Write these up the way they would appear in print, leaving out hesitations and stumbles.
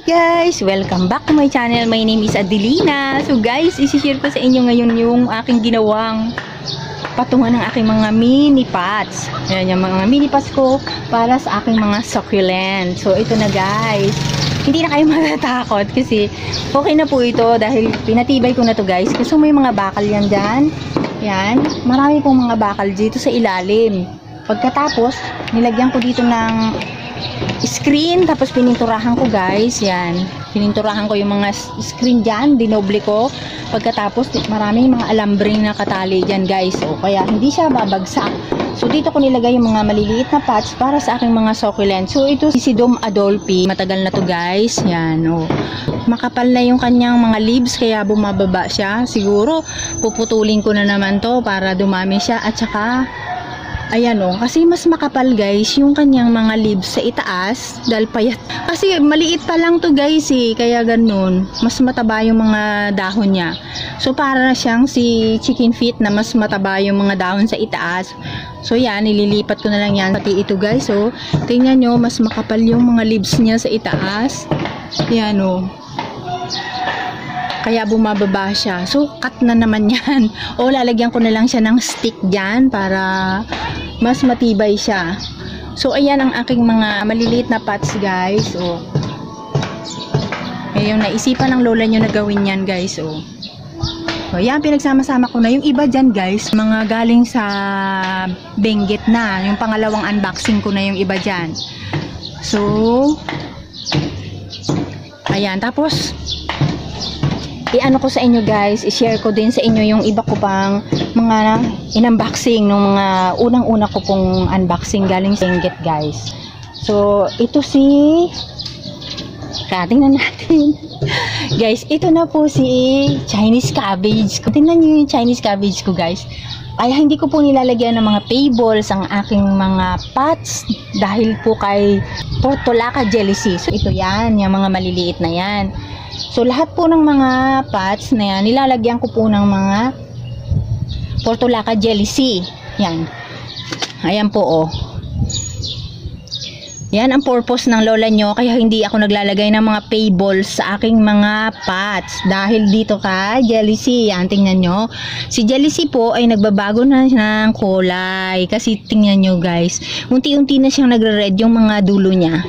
guys! Welcome back to my channel. My name is Adelina. So guys, isi-share ko sa inyo ngayon yung aking ginawang patungan ng aking mga mini pots. Ayan yung mga mini pots ko para sa aking mga succulent. So ito na guys. Hindi na kayo matatakot kasi okay na po ito dahil pinatibay ko na to guys. Kasi may mga bakal yan dyan. Yan. Marami pong mga bakal dito sa ilalim. Pagkatapos, nilagyan ko dito ng screen, tapos pininturahan ko guys, yan, pininturahan ko yung mga screen dyan, dinoble ko, pagkatapos maraming mga alambring na katali dyan guys, o kaya hindi siya babagsak. So dito ko nilagay yung mga maliliit na pots para sa aking mga succulent. So ito si Dom Adolphi, matagal na to guys, yan, o makapal na yung kanyang mga leaves kaya bumababa siya. Siguro puputulin ko na naman to para dumami siya, at saka ayan o, kasi mas makapal guys yung kanyang mga leaves sa itaas dahil payat. Kasi maliit pa lang to guys eh, kaya ganun. Mas mataba yung mga dahon niya. So para siyang si chicken feet na mas mataba yung mga dahon sa itaas. So yan, nililipat ko na lang yan. Pati ito guys, so tingnan nyo, mas makapal yung mga leaves niya sa itaas. Yan o. Kaya bumababa siya. So cut na naman yan. O lalagyan ko na lang siya ng stick dyan para mas matibay siya. So ayan ang aking mga maliliit na pots guys. O ngayon naisipan ng lola nyo na gawin yan guys. O ayan, pinagsama-sama ko na yung iba dyan guys. Mga galing sa Benguet na. Yung pangalawang unboxing ko na yung iba dyan. So ayan, tapos i-ano ko sa inyo guys, i-share ko din sa inyo yung iba ko pang mga in-unboxing nung mga unang-una ko pong unboxing galing sa Benguet guys. So ito si tingnan natin guys, ito na po si Chinese cabbage. Tingnan nyo yung Chinese cabbage ko guys. Kaya hindi ko po nilalagyan ng mga payables ang aking mga pots dahil po kay Portulaca Jellycy. So ito yan, yung mga maliliit na yan. So lahat po ng mga pots na yan, nilalagyan ko po ng mga Portulaca Jellycy. Yan. Ayan po oh. Yan ang purpose ng lola nyo, kaya hindi ako naglalagay ng mga payables sa aking mga pots dahil dito ka Jellycy. Yan, tingnan nyo. Si Jellycy po ay nagbabago na ng kulay kasi tingnan nyo guys, unti-unti na siyang nagre-red yung mga dulo niya.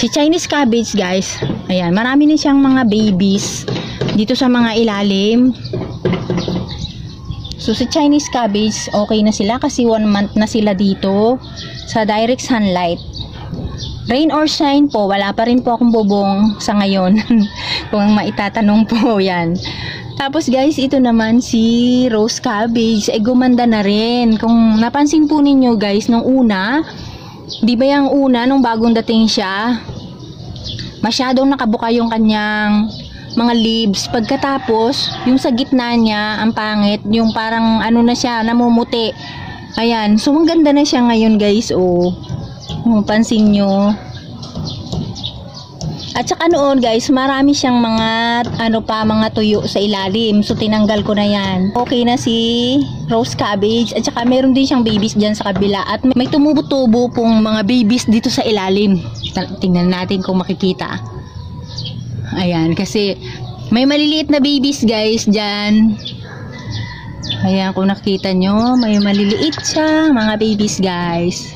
Si Chinese cabbage guys, ayan, marami na siyang mga babies dito sa mga ilalim. So si Chinese cabbage, okay na sila kasi 1 month na sila dito sa direct sunlight. Rain or shine po, wala pa rin po akong bubong sa ngayon. Kung maitatanong po yan. Tapos guys, ito naman si rose cabbage, ay gumanda na rin. Kung napansin po ninyo guys, nung una, di ba yung una, nung bagong dating siya, masyadong nakabuka yung kanyang mga leaves. Pagkatapos, yung sa gitna niya, ang pangit, yung parang ano na siya, namumuti. Ayan, so ang ganda na siya ngayon guys, oh. Pansin nyo. At saka noon guys, marami siyang mga mga tuyo sa ilalim. So tinanggal ko na yan. Okay na si rose cabbage. At saka meron din siyang babies dyan sa kabila. At may tumubo-tubo pong mga babies dito sa ilalim. Tingnan natin kung makikita. Ayan, kasi may maliliit na babies guys dyan. Ayan, kung nakita nyo, may maliliit siya mga babies guys.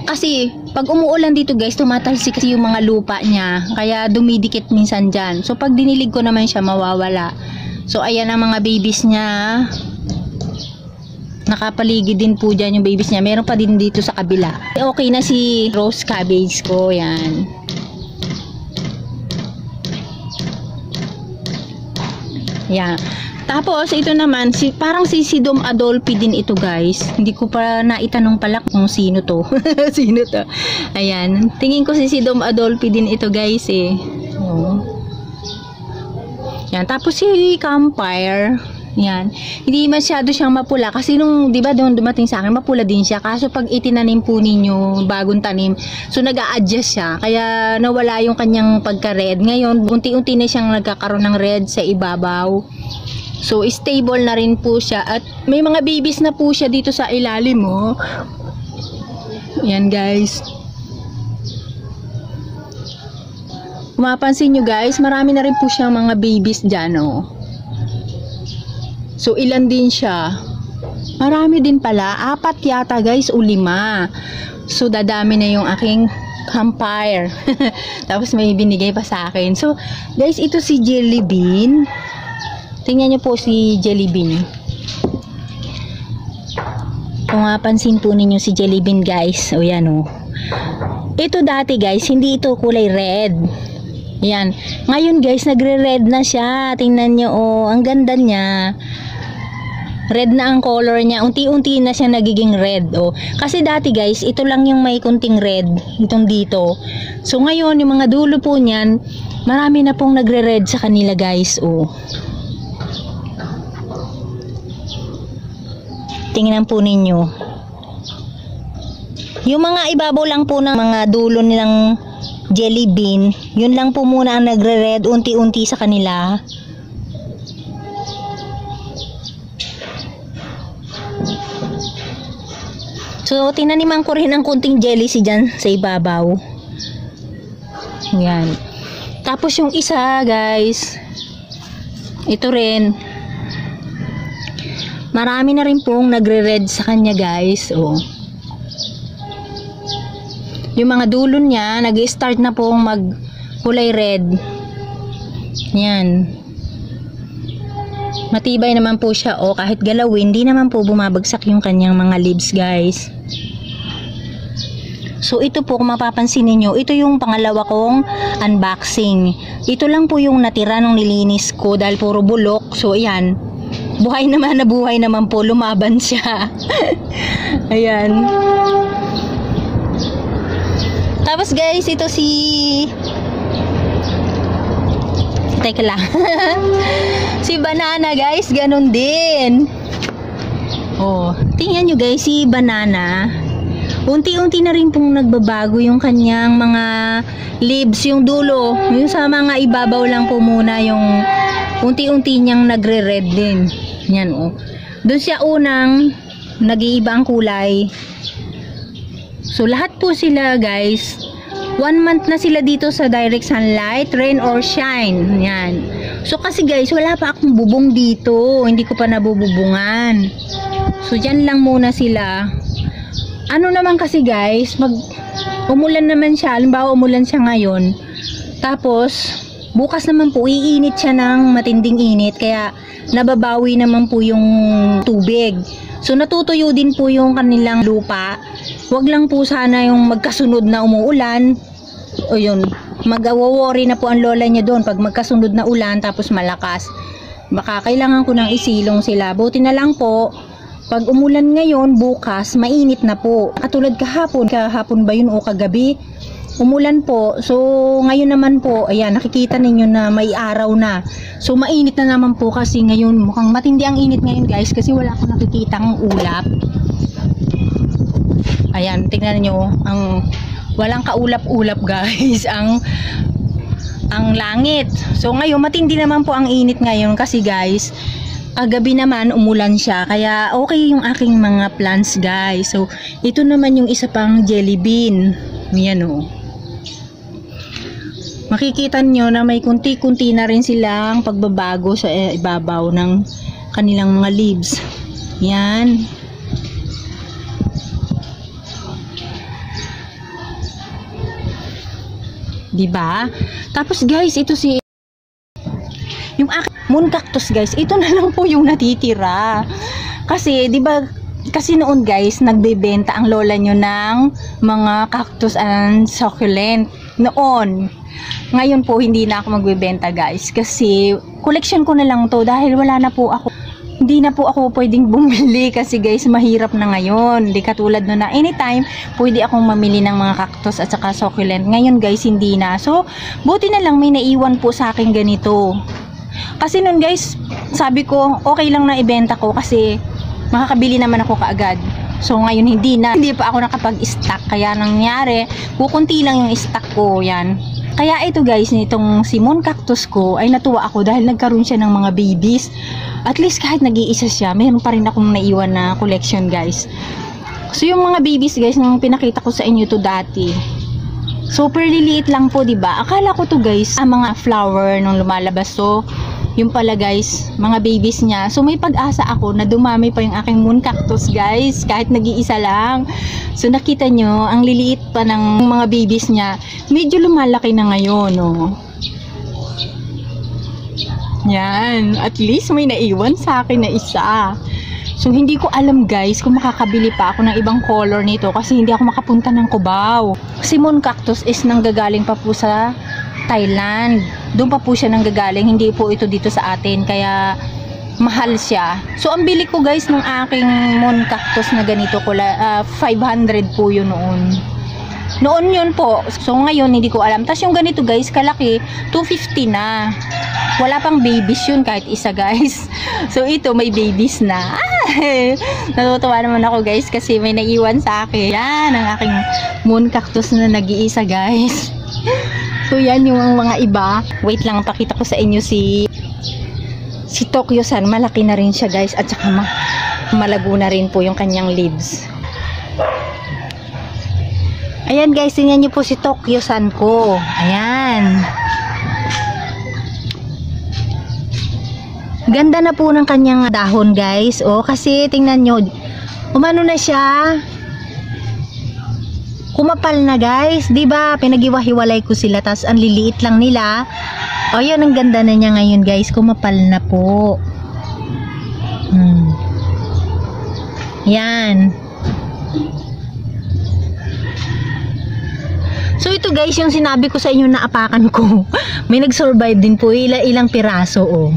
Kasi pag umuulan dito guys, tumatalsik kasi yung mga lupa niya, kaya dumidikit minsan dyan. So pag dinilig ko naman siya, mawawala. So ayan ang mga babies niya. Nakapaligid din po dyan yung babies niya. Meron pa din dito sa kabila. Okay na si rose cabbage ko, yan. Yan. Tapos ito naman parang si Dom Adolphi din ito guys. Hindi ko pa naitanong pala kung sino to. Sino to? Ayan. Tingin ko si Dom Adolphi din ito guys eh. Oh. Yan. Tapos si Campfire. Yan. Hindi masyado siyang mapula kasi nung 'di ba doon dumating sa akin mapula din siya. Kaso pag itinanim po ninyo bagong tanim, so nag-a-adjust siya. Kaya nawala yung kanyang pagka-red. Ngayon, unti-unti na siyang nagkakaroon ng red sa ibabaw. So stable na rin po siya at may mga babies na po siya dito sa ilalim oh. Yan guys. Kung mapansin nyo guys, marami na rin po siyang mga babies dyan, oh. So, ilan din siya? Marami din pala. 4 yata guys o 5. So, dadami na yung aking vampire. Tapos may binigay pa sa akin. So, guys, ito si Jelly Bean. Tingnan nyo po si Jelly Bean. Kung mapansin po ninyo si Jelly Bean guys. O yan o. Ito dati guys, hindi ito kulay red. Yan. Ngayon guys, nagre-red na siya. Tingnan nyo, oh, ang ganda niya. Red na ang color niya. Unti-unti na siya nagiging red, oh. Kasi dati guys, ito lang yung may kunting red, itong dito. So ngayon, yung mga dulo po niyan, marami na pong nagre-red sa kanila guys, oh. Tingnan po ninyo. Yung mga ibabaw lang po ng mga dulo nilang Jelly Bean, yun lang po muna ang nagre-red unti-unti sa kanila. So, tinaniman ko rin ang kunting jelly dyan sa ibabaw. Yan. Tapos yung isa, guys, ito rin. Marami na rin pong nagre-red sa kanya, guys. Oh. Yung mga dulo niya, nag-start na pong mag-kulay red. Yan. Matibay naman po siya. O, kahit galawin, hindi naman po bumabagsak yung kanyang mga leaves, guys. So, ito po, kung mapapansin ninyo, ito yung pangalawa kong unboxing. Ito lang po yung natira nung nilinis ko dahil puro bulok. So, ayan. Buhay naman na buhay naman po. Lumaban siya. Ayan. Tapos guys, ito si... Teka lang. Si Banana guys, ganun din. Oh, tingnan nyo guys, si Banana. Unti-unti na rin pong nagbabago yung kanyang mga leaves, yung dulo. Yung sa mga ibabaw lang po muna yung unti-unti niyang nagre-red din. Yan oh. Doon siya unang nag-iiba ang kulay. So, lahat po sila, guys, 1 month na sila dito sa direct sunlight, rain or shine. Yan. So, kasi guys, wala pa akong bubong dito. Hindi ko pa nabububungan. So, dyan lang muna sila. Ano naman kasi, guys, umulan naman siya. Halimbawa, umulan siya ngayon. Tapos, bukas naman po, iinit siya ng matinding init. Kaya, nababawi naman po yung tubig. So, natutuyo din po yung kanilang lupa. Wag lang po sana yung magkasunod na umuulan. O yun, mag-worry na po ang lola niya doon pag magkasunod na ulan tapos malakas. Baka kailangan ko nang isilong sila. Buti na lang po, pag umulan ngayon, bukas, mainit na po. Katulad kahapon ba yun o kagabi? Umulan po. So, ngayon naman po, ayan, nakikita ninyo na may araw na. So, mainit na naman po kasi ngayon, mukhang matindi ang init ngayon guys kasi wala akong nakikitang ulap. Ayan, tingnan nyo, walang kaulap-ulap guys, ang langit. So ngayon, matindi naman po ang init ngayon kasi guys, kagabi naman umulan siya, kaya okay yung aking mga plants guys. So ito naman yung isa pang Jelly Bean. Yan o. Makikita nyo na may kunti-kunti na rin silang pagbabago sa ibabaw ng kanilang mga leaves. Yan. Diba? Tapos guys, ito si yung aking moon cactus guys, ito na lang po yung natitira. Kasi, diba, kasi noon guys, nagbebenta ang lola nyo ng mga cactus and succulent. Noon. Ngayon po, hindi na ako magbebenta guys. Kasi, collection ko na lang to dahil wala na po ako. Hindi na po ako pwedeng bumili kasi guys, mahirap na ngayon. Hindi katulad no na anytime, pwede akong mamili ng mga cactus at saka succulent. Ngayon guys, hindi na. So, buti na lang may naiwan po sa akin ganito. Kasi nun guys, sabi ko, okay lang na ibenta ko kasi makakabili naman ako kaagad. So, ngayon hindi na. Hindi pa ako nakapag-stock. Kaya nangyari, kukunti lang yung stock ko. Yan. Kaya ito guys, nitong si moon cactus ko ay natuwa ako dahil nagkaroon siya ng mga babies. At least kahit nag-iisa siya, mayroon pa rin akong naiwan na collection guys. So yung mga babies guys, nung pinakita ko sa inyo to dati, Super liliit lang po, 'di ba? Akala ko to guys, mga flower nung lumalabas. So, yung pala guys, mga babies niya. So, may pag-asa ako na dumami pa yung aking moon cactus guys, kahit nag-iisa lang. So, nakita nyo, ang liliit pa ng mga babies niya. Medyo lumalaki na ngayon, no? Yan. At least may naiwan sa akin na isa. So, hindi ko alam guys kung makakabili pa ako ng ibang color nito kasi hindi ako makapunta ng Cubao. Si moon cactus is nanggagaling pa po sa Thailand. Doon pa po siya nanggagaling, hindi po ito dito sa atin, kaya mahal siya. So, ang bili ko guys ng aking moon cactus na ganito, 500 po yun noon. Noon yun po. So, ngayon hindi ko alam. Tapos yung ganito guys, kalaki, 250 na. Wala pang babies yun kahit isa guys. So, ito may babies na. Natutuwa naman ako guys kasi may naiwan sa akin. Yan, ang aking moon cactus na nag-iisa guys. So, yan yung mga iba. Wait lang, pakita ko sa inyo si Tokyo-san. Malaki na rin siya guys. At saka malago na rin po yung kanyang leaves. Ayan guys, tingnan nyo po si Tokyo-san ko. Ayan. Ganda na po ng kanyang dahon guys. O, kasi tingnan nyo. Umano na siya. Kumapal na guys, 'di ba? Pinaghiwa-hiwalay ko sila, tas ang liliit lang nila. O, yun, ang ganda na niya ngayon guys, kumapal na po. Yan. So ito guys, yung sinabi ko sa inyo na apakan ko. May nag-survive din po, ilang piraso oh.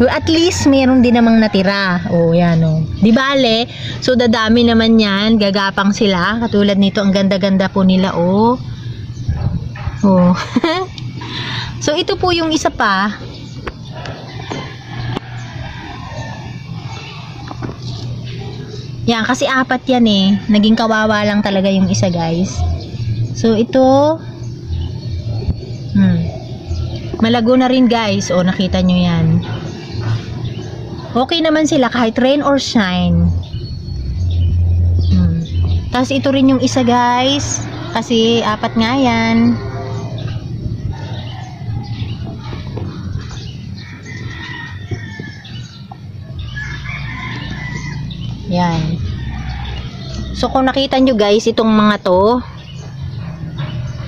At least meron din namang natira. Oh, yan oh. Di bale, so dadami naman yan, gagapang sila. Katulad nito, ang ganda-ganda po nila oh. Oh. So ito po yung isa pa. Yan, kasi apat yan eh. Naging kawawa lang talaga yung isa guys. So ito, malago na rin guys. O, nakita nyo yan. Okay naman sila kahit rain or shine. Tapos ito rin yung isa guys. Kasi apat nga yan. Yan. So kung nakita nyo guys, itong mga to,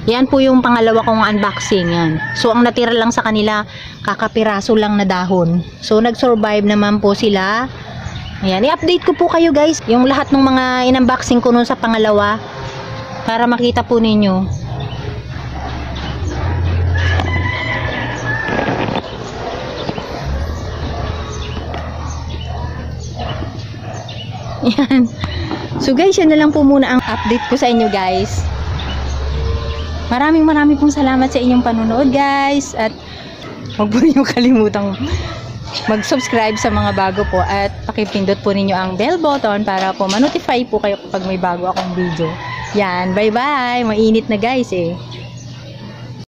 yan po yung pangalawa kong unboxing yan. So ang natira lang sa kanila, kakapiraso lang na dahon. So nag-survive naman po sila. Ayan, i-update ko po kayo guys yung lahat ng mga in-unboxing ko nun sa pangalawa para makita po ninyo. Yan. So guys, yan na lang po muna ang update ko sa inyo guys. Maraming pong salamat sa inyong panonood guys, at huwag po niyo kalimutang mag-subscribe sa mga bago po at pakipindot po ninyo ang bell button para po ma-notify po kayo kapag may bago akong video. Yan, bye bye. Mainit na guys eh.